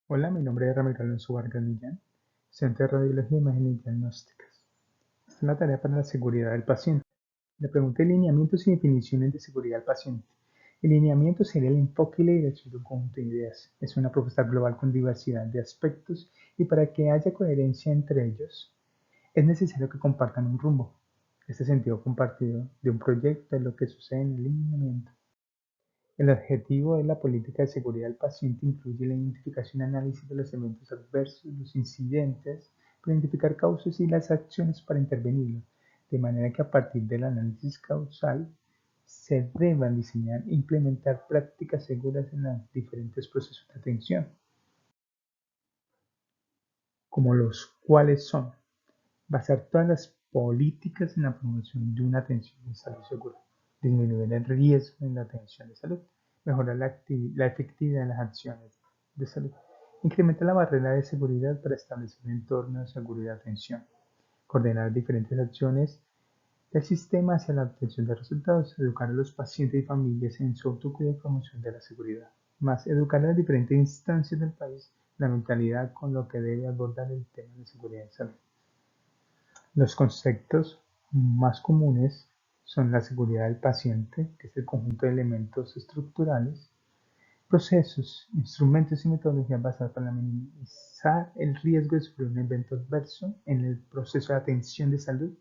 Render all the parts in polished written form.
Hola, mi nombre es Ramiro Alonso Vargas Millán, Centro de Radiología, Imágenes y Diagnósticas. Esta es una tarea para la seguridad del paciente. Le pregunté lineamientos y definiciones de seguridad al paciente. El lineamiento sería el enfoque y la dirección de un conjunto de ideas. Es una propuesta global con diversidad de aspectos y para que haya coherencia entre ellos, es necesario que compartan un rumbo. Este sentido compartido de un proyecto es lo que sucede en el lineamiento. El objetivo de la política de seguridad del paciente incluye la identificación y análisis de los eventos adversos, los incidentes, para identificar causas y las acciones para intervenirlos, de manera que a partir del análisis causal se deban diseñar e implementar prácticas seguras en los diferentes procesos de atención, como los cuales son basar todas las políticas en la promoción de una atención de salud segura, disminuir el riesgo en la atención de salud, mejorar la efectividad de las acciones de salud, incrementar la barrera de seguridad para establecer un entorno de seguridad de atención, coordinar diferentes acciones del sistema hacia la obtención de resultados, educar a los pacientes y familias en su autocuidado y promoción de la seguridad, más educar a las diferentes instancias del país la mentalidad con lo que debe abordar el tema de seguridad y salud. Los conceptos más comunes son la seguridad del paciente, que es el conjunto de elementos estructurales, procesos, instrumentos y metodologías basadas para minimizar el riesgo de sufrir un evento adverso en el proceso de atención de salud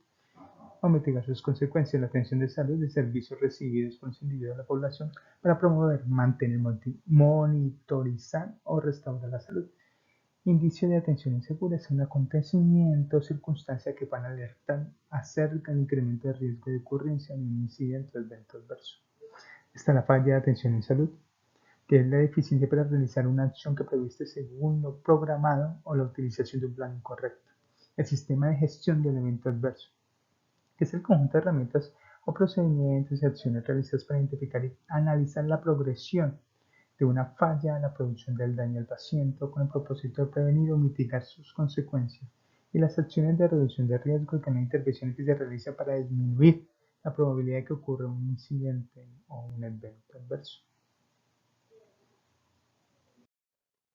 o mitigar sus consecuencias. La atención de salud de servicios recibidos por los individuos de la población para promover, mantener, monitorizar o restaurar la salud. Indicio de atención insegura es un acontecimiento o circunstancia que van a alertar acerca del incremento de riesgo de ocurrencia de un incidente o evento adverso. Está la falla de atención en salud, que es la deficiencia para realizar una acción que previste según lo programado o la utilización de un plan incorrecto. El sistema de gestión del evento adverso, que es el conjunto de herramientas o procedimientos y acciones realizadas para identificar y analizar la progresión de una falla en la producción del daño al paciente con el propósito de prevenir o mitigar sus consecuencias, y las acciones de reducción de riesgo que son las intervenciones que se realizan para disminuir la probabilidad de que ocurra un incidente o un evento adverso.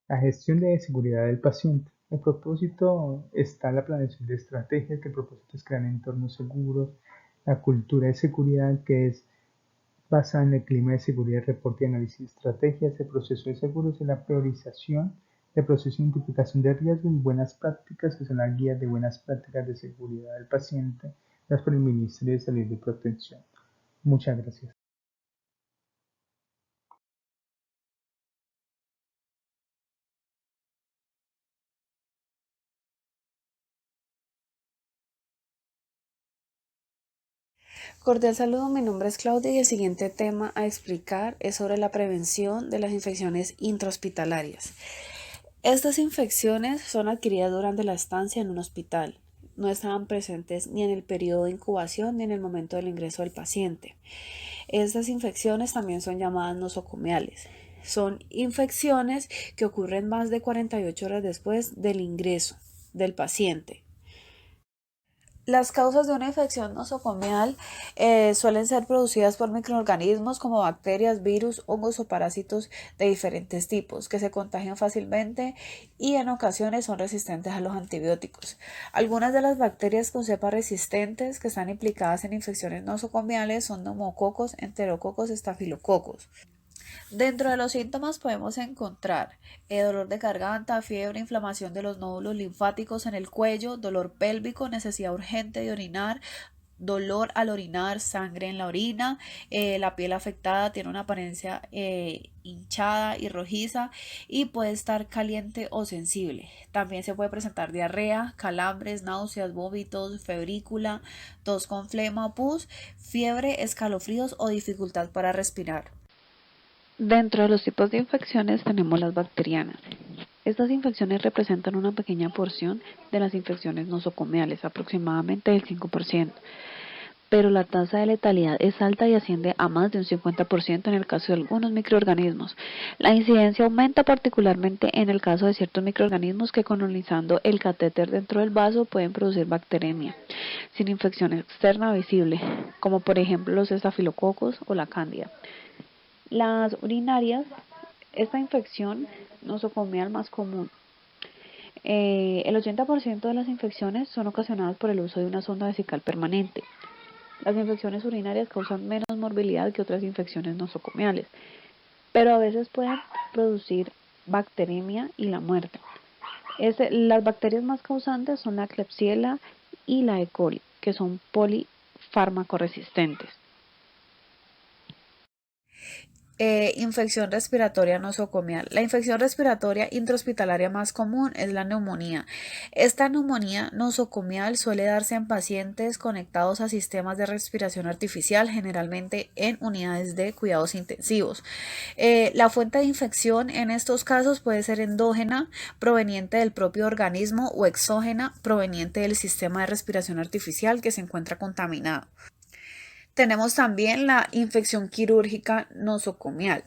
La gestión de seguridad del paciente. El propósito está la planeación de estrategias, que el propósito es crear entornos seguros, la cultura de seguridad, que es basada en el clima de seguridad, reporte y análisis de estrategias, el proceso de seguros y la priorización del proceso de identificación de riesgos y buenas prácticas, que son las guías de buenas prácticas de seguridad del paciente, las por el Ministerio de Salud y Protección. Muchas gracias. Cordial saludo, mi nombre es Claudia y el siguiente tema a explicar es sobre la prevención de las infecciones intrahospitalarias. Estas infecciones son adquiridas durante la estancia en un hospital. No estaban presentes ni en el periodo de incubación ni en el momento del ingreso del paciente. Estas infecciones también son llamadas nosocomiales. Son infecciones que ocurren más de 48 horas después del ingreso del paciente. Las causas de una infección nosocomial suelen ser producidas por microorganismos como bacterias, virus, hongos o parásitos de diferentes tipos que se contagian fácilmente y en ocasiones son resistentes a los antibióticos. Algunas de las bacterias con cepas resistentes que están implicadas en infecciones nosocomiales son neumococos, enterococos, estafilococos. Dentro de los síntomas podemos encontrar dolor de garganta, fiebre, inflamación de los nódulos linfáticos en el cuello, dolor pélvico, necesidad urgente de orinar, dolor al orinar, sangre en la orina, la piel afectada tiene una apariencia hinchada y rojiza y puede estar caliente o sensible. También se puede presentar diarrea, calambres, náuseas, vómitos, febrícula, tos con flema, pus, fiebre, escalofríos o dificultad para respirar. Dentro de los tipos de infecciones tenemos las bacterianas. Estas infecciones representan una pequeña porción de las infecciones nosocomiales, aproximadamente el 5%, pero la tasa de letalidad es alta y asciende a más de un 50% en el caso de algunos microorganismos. La incidencia aumenta particularmente en el caso de ciertos microorganismos que colonizando el catéter dentro del vaso pueden producir bacteremia, sin infección externa visible, como por ejemplo los estafilococos o la cándida. Las urinarias Esta infección nosocomial más común. El 80% de las infecciones son ocasionadas por el uso de una sonda vesical permanente. Las infecciones urinarias causan menos morbilidad que otras infecciones nosocomiales, pero a veces pueden producir bacteremia y la muerte. Las bacterias más causantes son la Klebsiella y la E. coli, que son polifármaco-resistentes. Infección respiratoria nosocomial. La infección respiratoria intrahospitalaria más común es la neumonía. Esta neumonía nosocomial suele darse en pacientes conectados a sistemas de respiración artificial, generalmente en unidades de cuidados intensivos. La fuente de infección en estos casos puede ser endógena, proveniente del propio organismo, o exógena, proveniente del sistema de respiración artificial que se encuentra contaminado. Tenemos también la infección quirúrgica nosocomial.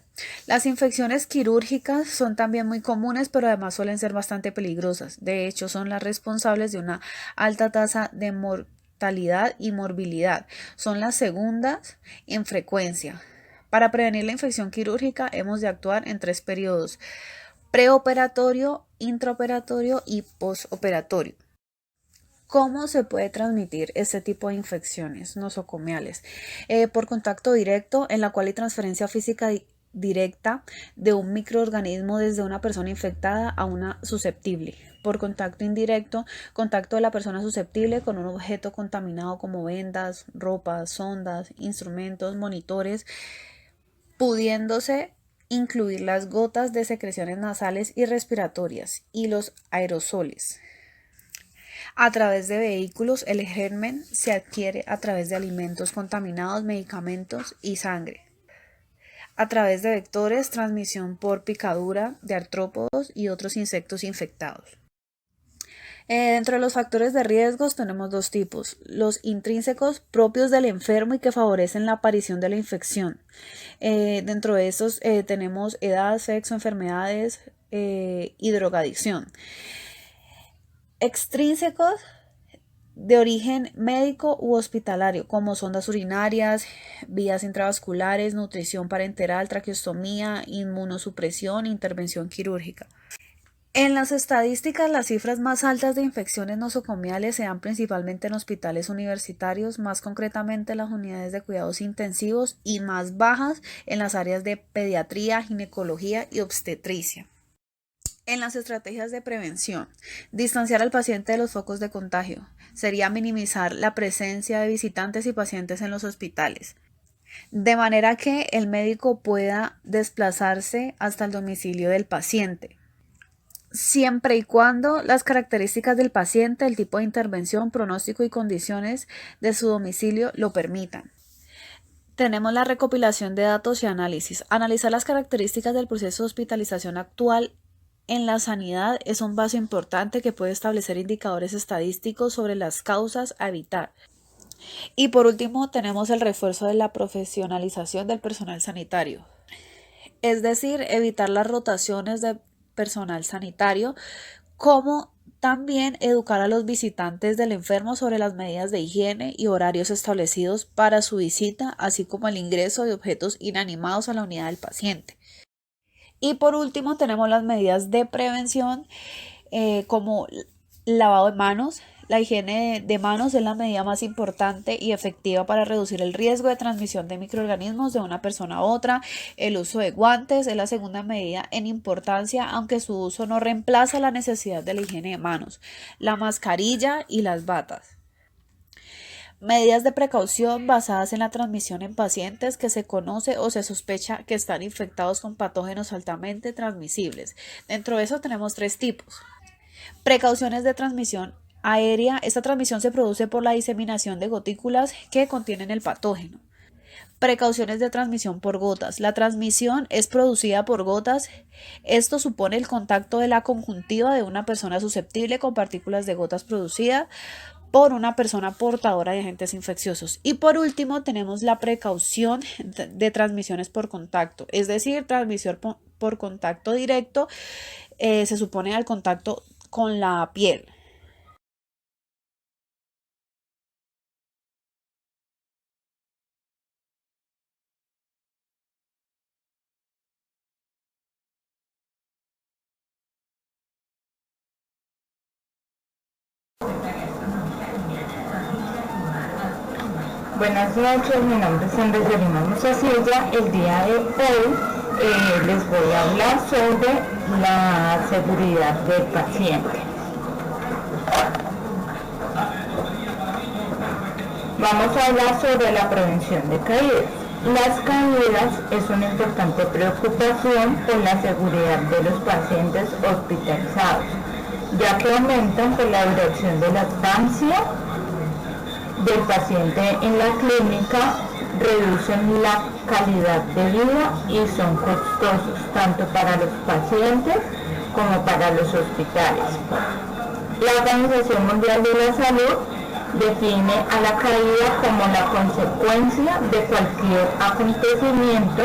Las infecciones quirúrgicas son también muy comunes, pero además suelen ser bastante peligrosas. De hecho, son las responsables de una alta tasa de mortalidad y morbilidad. Son las segundas en frecuencia. Para prevenir la infección quirúrgica hemos de actuar en 3 periodos: preoperatorio, intraoperatorio y postoperatorio. ¿Cómo se puede transmitir este tipo de infecciones nosocomiales? Por contacto directo, en la cual hay transferencia física directa de un microorganismo desde una persona infectada a una susceptible. Por contacto indirecto, contacto de la persona susceptible con un objeto contaminado como vendas, ropas, sondas, instrumentos, monitores, pudiéndose incluir las gotas de secreciones nasales y respiratorias y los aerosoles. A través de vehículos, el germen se adquiere a través de alimentos contaminados, medicamentos y sangre. A través de vectores, transmisión por picadura de artrópodos y otros insectos infectados. Dentro de los factores de riesgos tenemos 2 tipos: los intrínsecos propios del enfermo y que favorecen la aparición de la infección. Dentro de estos tenemos edad, sexo, enfermedades y drogadicción. Extrínsecos de origen médico u hospitalario, como sondas urinarias, vías intravasculares, nutrición parenteral, traqueostomía, inmunosupresión, intervención quirúrgica. En las estadísticas, las cifras más altas de infecciones nosocomiales se dan principalmente en hospitales universitarios, más concretamente en las unidades de cuidados intensivos, y más bajas en las áreas de pediatría, ginecología y obstetricia. En las estrategias de prevención, distanciar al paciente de los focos de contagio sería minimizar la presencia de visitantes y pacientes en los hospitales, de manera que el médico pueda desplazarse hasta el domicilio del paciente, siempre y cuando las características del paciente, el tipo de intervención, pronóstico y condiciones de su domicilio lo permitan. Tenemos la recopilación de datos y análisis. Analizar las características del proceso de hospitalización actual en la sanidad es un paso importante que puede establecer indicadores estadísticos sobre las causas a evitar. Y por último, tenemos el refuerzo de la profesionalización del personal sanitario, es decir, evitar las rotaciones de personal sanitario, como también educar a los visitantes del enfermo sobre las medidas de higiene y horarios establecidos para su visita, así como el ingreso de objetos inanimados a la unidad del paciente. Y por último, tenemos las medidas de prevención, como lavado de manos. La higiene de manos es la medida más importante y efectiva para reducir el riesgo de transmisión de microorganismos de una persona a otra. El uso de guantes es la segunda medida en importancia, aunque su uso no reemplaza la necesidad de la higiene de manos. La mascarilla y las batas. Medidas de precaución basadas en la transmisión en pacientes que se conoce o se sospecha que están infectados con patógenos altamente transmisibles. Dentro de eso tenemos 3 tipos. Precauciones de transmisión aérea. Esta transmisión se produce por la diseminación de gotículas que contienen el patógeno. Precauciones de transmisión por gotas. La transmisión es producida por gotas. Esto supone el contacto de la conjuntiva de una persona susceptible con partículas de gotas producidas por una persona portadora de agentes infecciosos. Y por último tenemos la precaución de transmisiones por contacto, es decir, transmisión por contacto directo, se supone al contacto con la piel. Buenas noches, mi nombre es Andrés Yerima Musacilla. El día de hoy les voy a hablar sobre la seguridad del paciente. Vamos a hablar sobre la prevención de caídas. Las caídas es una importante preocupación por la seguridad de los pacientes hospitalizados, ya que aumentan por la duración de la estancia del paciente en la clínica, reducen la calidad de vida y son costosos tanto para los pacientes como para los hospitales. La Organización Mundial de la Salud define a la caída como la consecuencia de cualquier acontecimiento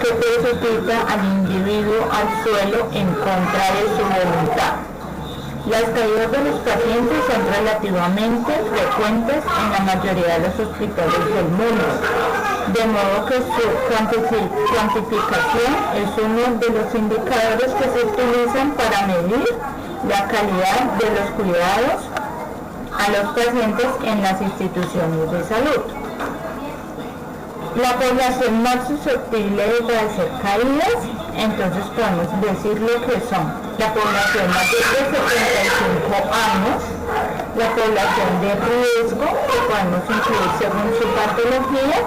que precipita al individuo al suelo en contra de su voluntad. Las caídas de los pacientes son relativamente frecuentes en la mayoría de los hospitales del mundo, de modo que su cuantificación es uno de los indicadores que se utilizan para medir la calidad de los cuidados a los pacientes en las instituciones de salud. La población más susceptible de padecer caídas, entonces podemos decir lo que son la población mayor de 75 años, la población de riesgo, que podemos incluir según su patología,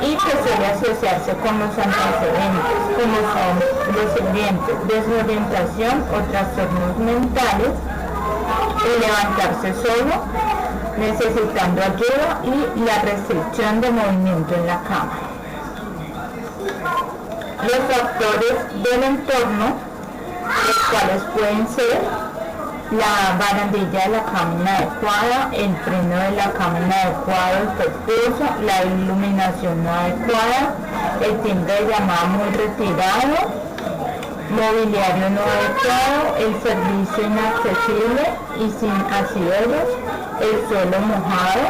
y que suele asociarse con los antecedentes, como son los siguientes: desorientación o trastornos mentales, el levantarse solo, necesitando ayuda y la restricción de movimiento en la cama. Los factores del entorno, los cuales pueden ser la barandilla de la cama inadecuada, el freno de la cama inadecuado, defectuoso, la iluminación no adecuada, el timbre de llamada muy retirado, mobiliario no adecuado, el servicio inaccesible y sin asideros, el suelo mojado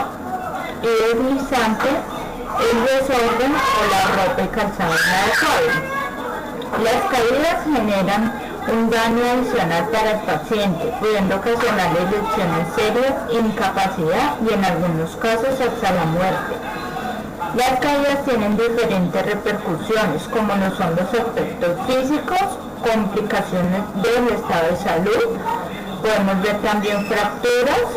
y deslizante, el desorden o la ropa y calzado inadecuado. Las caídas generan un daño adicional para el paciente, pudiendo ocasionar lesiones serias, incapacidad y en algunos casos hasta la muerte. Las caídas tienen diferentes repercusiones, como lo son los efectos físicos, complicaciones del estado de salud, podemos ver también fracturas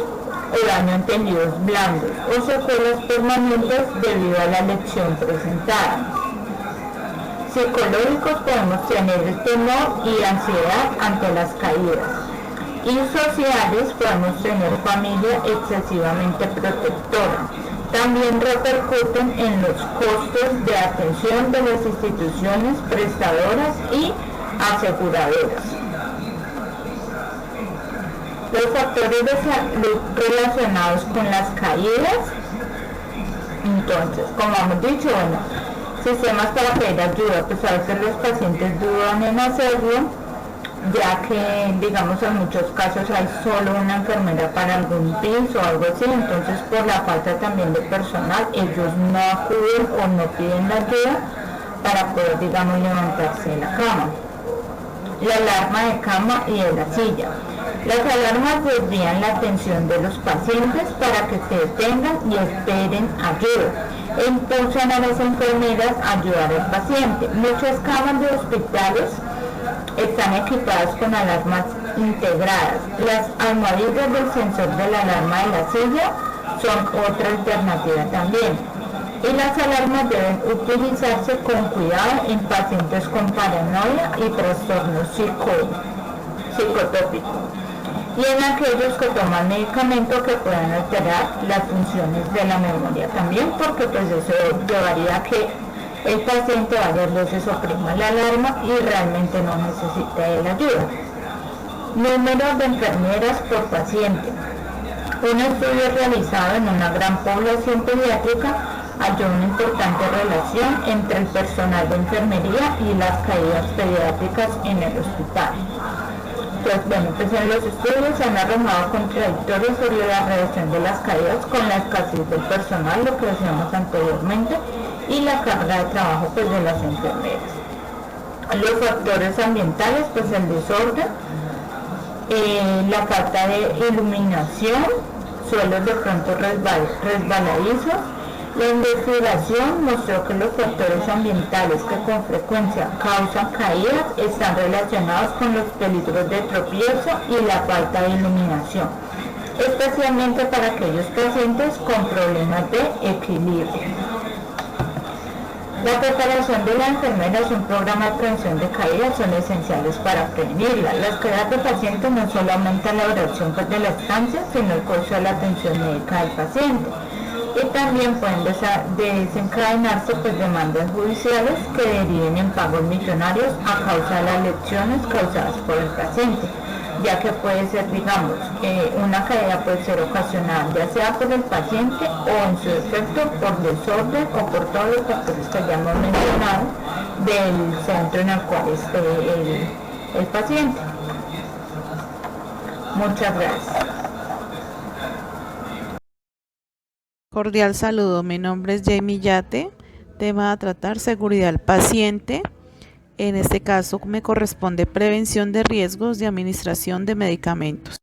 o daño en tejidos blandos o secuelas permanentes debido a la lesión presentada. Psicológicos, podemos tener el temor y ansiedad ante las caídas. Y sociales, podemos tener familia excesivamente protectora. También repercuten en los costos de atención de las instituciones prestadoras y aseguradoras. Los factores de salud relacionados con las caídas, entonces, como hemos dicho, sistemas para pedir ayuda, pues a veces los pacientes dudan en hacerlo, ya que, digamos, en muchos casos hay solo una enfermera para algún piso o algo así, entonces por la falta también de personal, ellos no acuden o no piden la ayuda para poder, digamos, levantarse de la cama. La alarma de cama y de la silla. Las alarmas desvían la atención de los pacientes para que se detengan y esperen ayuda e impulsan a las enfermeras a ayudar al paciente. Muchas camas de hospitales están equipadas con alarmas integradas. Las almohadillas del sensor de la alarma de la silla son otra alternativa también. Y las alarmas deben utilizarse con cuidado en pacientes con paranoia y trastornos psicotópicos y en aquellos que toman medicamentos que puedan alterar las funciones de la memoria también, porque pues eso llevaría a que el paciente varias veces oprima la alarma y realmente no necesita de la ayuda. Número de enfermeras por paciente. Un estudio realizado en una gran población pediátrica halló una importante relación entre el personal de enfermería y las caídas pediátricas en el hospital. Pues en los estudios se han arrojado contradictorios sobre la relación de las caídas con la escasez del personal, lo que decíamos anteriormente, y la carga de trabajo pues de las enfermeras. Los factores ambientales, pues el desorden, la falta de iluminación, suelos de pronto resbaladizos, La investigación mostró que los factores ambientales que con frecuencia causan caídas están relacionados con los peligros de tropiezo y la falta de iluminación, especialmente para aquellos pacientes con problemas de equilibrio. La preparación de la enfermera es un programa de prevención de caídas, son esenciales para prevenirla. Las caídas del paciente no solo aumentan la duración de la estancia, sino el costo de la atención médica del paciente. Y también pueden desencadenarse demandas judiciales que deriven en pagos millonarios a causa de las lesiones causadas por el paciente, ya que puede ser, digamos, una caída puede ser ocasionada ya sea por el paciente o en su defecto por desorden o por todos los factores que ya hemos mencionado del centro en el cual esté el paciente. Muchas gracias. Cordial saludo, mi nombre es Jamie Yate, tema a tratar seguridad al paciente. En este caso me corresponde prevención de riesgos de administración de medicamentos.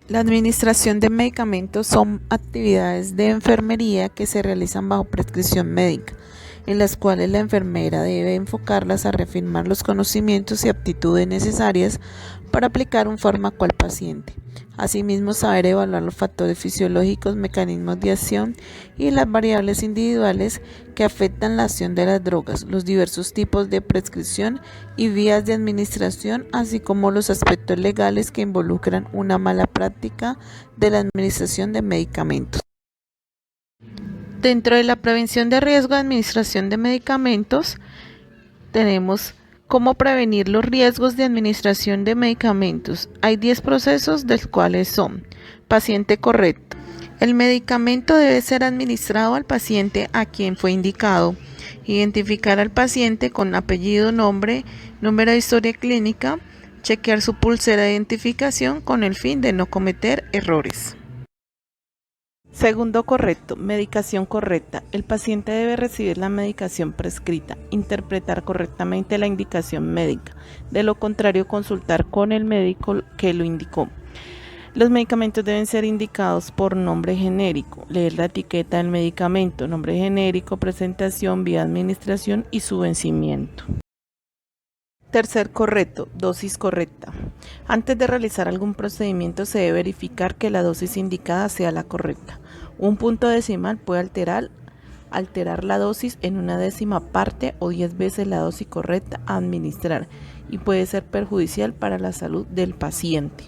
La administración de medicamentos son actividades de enfermería que se realizan bajo prescripción médica, en las cuales la enfermera debe enfocarlas a reafirmar los conocimientos y aptitudes necesarias para aplicar un fármaco al paciente. Asimismo, saber evaluar los factores fisiológicos, mecanismos de acción y las variables individuales que afectan la acción de las drogas, los diversos tipos de prescripción y vías de administración, así como los aspectos legales que involucran una mala práctica de la administración de medicamentos. Dentro de la prevención de riesgo de administración de medicamentos, tenemos cómo prevenir los riesgos de administración de medicamentos. Hay 10 procesos, de los cuales son: paciente correcto. El medicamento debe ser administrado al paciente a quien fue indicado. Identificar al paciente con apellido, nombre, número de historia clínica. Chequear su pulsera de identificación con el fin de no cometer errores. Segundo correcto, medicación correcta. El paciente debe recibir la medicación prescrita, interpretar correctamente la indicación médica. De lo contrario, consultar con el médico que lo indicó. Los medicamentos deben ser indicados por nombre genérico. Leer la etiqueta del medicamento, nombre genérico, presentación, vía de administración y su vencimiento. Tercer correcto, dosis correcta. Antes de realizar algún procedimiento se debe verificar que la dosis indicada sea la correcta. Un punto decimal puede alterar la dosis en una décima parte o 10 veces la dosis correcta a administrar y puede ser perjudicial para la salud del paciente.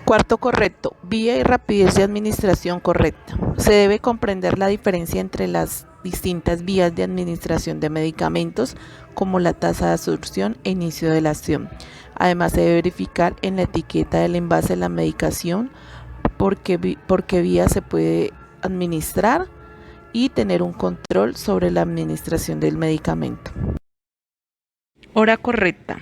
Cuarto correcto, vía y rapidez de administración correcta. Se debe comprender la diferencia entre las distintas vías de administración de medicamentos, como la tasa de absorción e inicio de la acción. Además, se debe verificar en la etiqueta del envase de la medicación por qué vía se puede administrar y tener un control sobre la administración del medicamento. Hora correcta.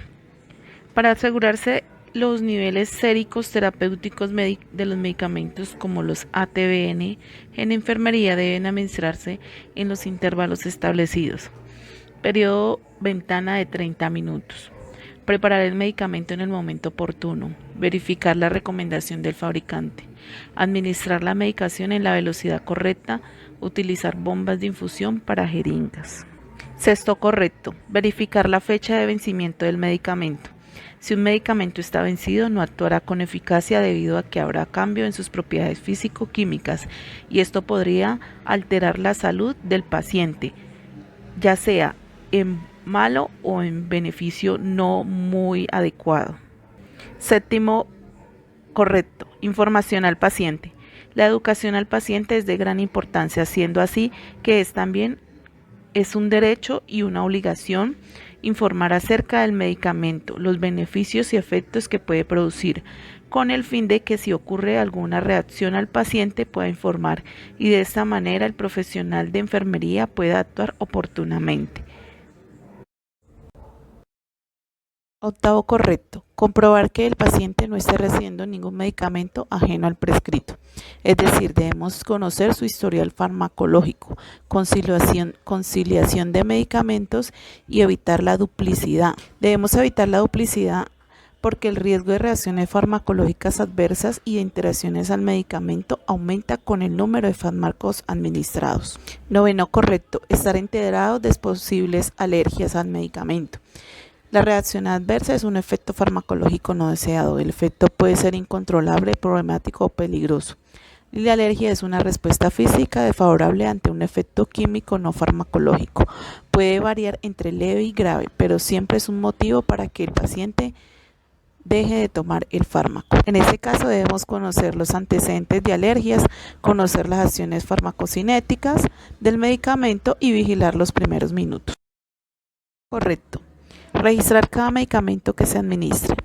Para asegurarse los niveles séricos terapéuticos de los medicamentos como los ATVN en enfermería deben administrarse en los intervalos establecidos. Periodo ventana de 30 minutos. Preparar el medicamento en el momento oportuno. Verificar la recomendación del fabricante. Administrar la medicación en la velocidad correcta. Utilizar bombas de infusión para jeringas. Sexto correcto. Verificar la fecha de vencimiento del medicamento. Si un medicamento está vencido, no actuará con eficacia debido a que habrá cambio en sus propiedades físico-químicas y esto podría alterar la salud del paciente, ya sea en malo o en beneficio no muy adecuado. Séptimo correcto, información al paciente. La educación al paciente es de gran importancia, siendo así que también es un derecho y una obligación informar acerca del medicamento, los beneficios y efectos que puede producir, con el fin de que si ocurre alguna reacción al paciente pueda informar y de esta manera el profesional de enfermería pueda actuar oportunamente. Octavo correcto, comprobar que el paciente no esté recibiendo ningún medicamento ajeno al prescrito. Es decir, debemos conocer su historial farmacológico, conciliación de medicamentos y evitar la duplicidad. Debemos evitar la duplicidad porque el riesgo de reacciones farmacológicas adversas y de interacciones al medicamento aumenta con el número de fármacos administrados. 9. Correcto, estar enterado de posibles alergias al medicamento. La reacción adversa es un efecto farmacológico no deseado. El efecto puede ser incontrolable, problemático o peligroso. La alergia es una respuesta física desfavorable ante un efecto químico no farmacológico. Puede variar entre leve y grave, pero siempre es un motivo para que el paciente deje de tomar el fármaco. En este caso debemos conocer los antecedentes de alergias, conocer las acciones farmacocinéticas del medicamento y vigilar los primeros minutos. Correcto. Registrar cada medicamento que se administre,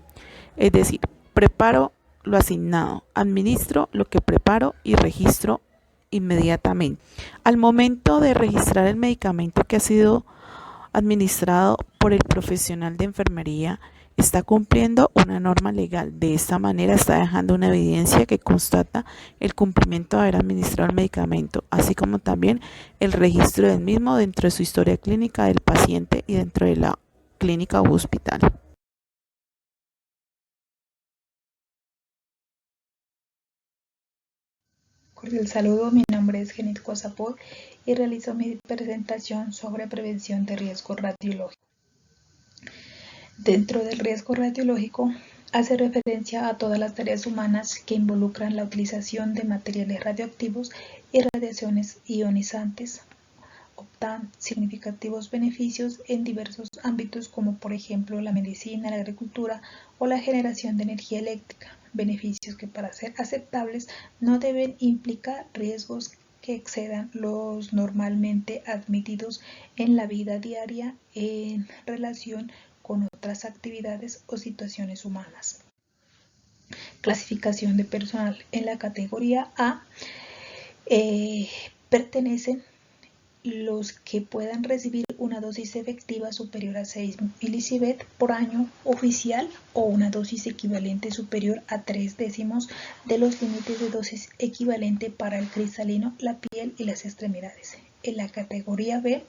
es decir, preparo lo asignado, administro lo que preparo y registro inmediatamente. Al momento de registrar el medicamento que ha sido administrado por el profesional de enfermería, está cumpliendo una norma legal. De esta manera está dejando una evidencia que constata el cumplimiento de haber administrado el medicamento, así como también el registro del mismo dentro de su historia clínica del paciente y dentro de la clínica o hospital. Cordial saludo, mi nombre es Genit Coazapol y realizo mi presentación sobre prevención de riesgo radiológico. Dentro del riesgo radiológico hace referencia a todas las tareas humanas que involucran la utilización de materiales radioactivos y radiaciones ionizantes. Obtan significativos beneficios en diversos ámbitos como por ejemplo la medicina, la agricultura o la generación de energía eléctrica, beneficios que para ser aceptables no deben implicar riesgos que excedan los normalmente admitidos en la vida diaria en relación con otras actividades o situaciones humanas. Clasificación de personal. En la categoría A pertenecen los que puedan recibir una dosis efectiva superior a 6 milisievert por año oficial o una dosis equivalente superior a 3/10 de los límites de dosis equivalente para el cristalino, la piel y las extremidades. En la categoría B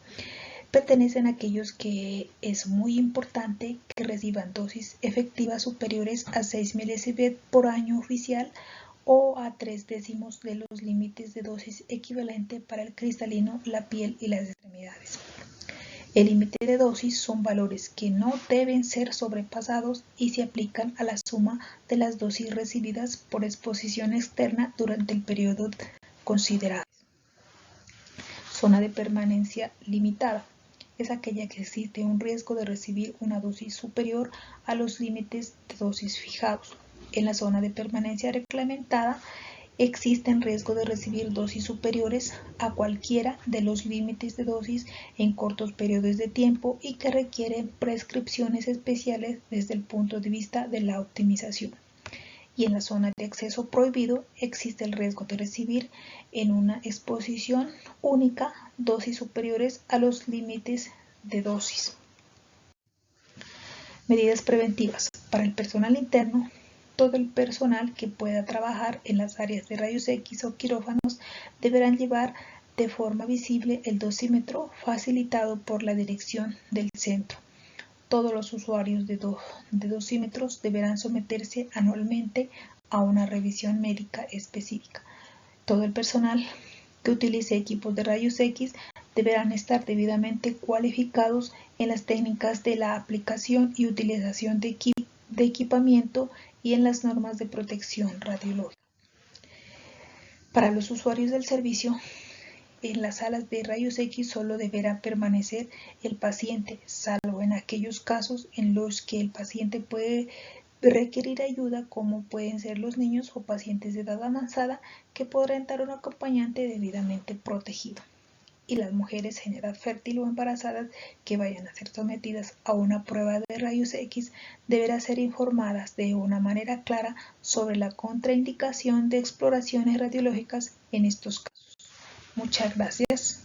pertenecen aquellos que es muy importante que reciban dosis efectivas superiores a 6 milisievert por año oficial o a 3/10 de los límites de dosis equivalente para el cristalino, la piel y las extremidades. El límite de dosis son valores que no deben ser sobrepasados y se aplican a la suma de las dosis recibidas por exposición externa durante el periodo considerado. Zona de permanencia limitada. Es aquella que existe un riesgo de recibir una dosis superior a los límites de dosis fijados. En la zona de permanencia reglamentada existen riesgo de recibir dosis superiores a cualquiera de los límites de dosis en cortos periodos de tiempo y que requieren prescripciones especiales desde el punto de vista de la optimización. Y en la zona de acceso prohibido existe el riesgo de recibir en una exposición única dosis superiores a los límites de dosis. Medidas preventivas. Para el personal interno, todo el personal que pueda trabajar en las áreas de rayos X o quirófanos deberán llevar de forma visible el dosímetro facilitado por la dirección del centro. Todos los usuarios de dosímetros deberán someterse anualmente a una revisión médica específica. Todo el personal que utilice equipos de rayos X deberán estar debidamente cualificados en las técnicas de la aplicación y utilización de equipamiento y en las normas de protección radiológica. Para los usuarios del servicio, en las salas de rayos X solo deberá permanecer el paciente, salvo en aquellos casos en los que el paciente puede requerir ayuda, como pueden ser los niños o pacientes de edad avanzada que podrán dar un acompañante debidamente protegido. Y las mujeres en edad fértil o embarazadas que vayan a ser sometidas a una prueba de rayos X deberán ser informadas de una manera clara sobre la contraindicación de exploraciones radiológicas en estos casos. Muchas gracias.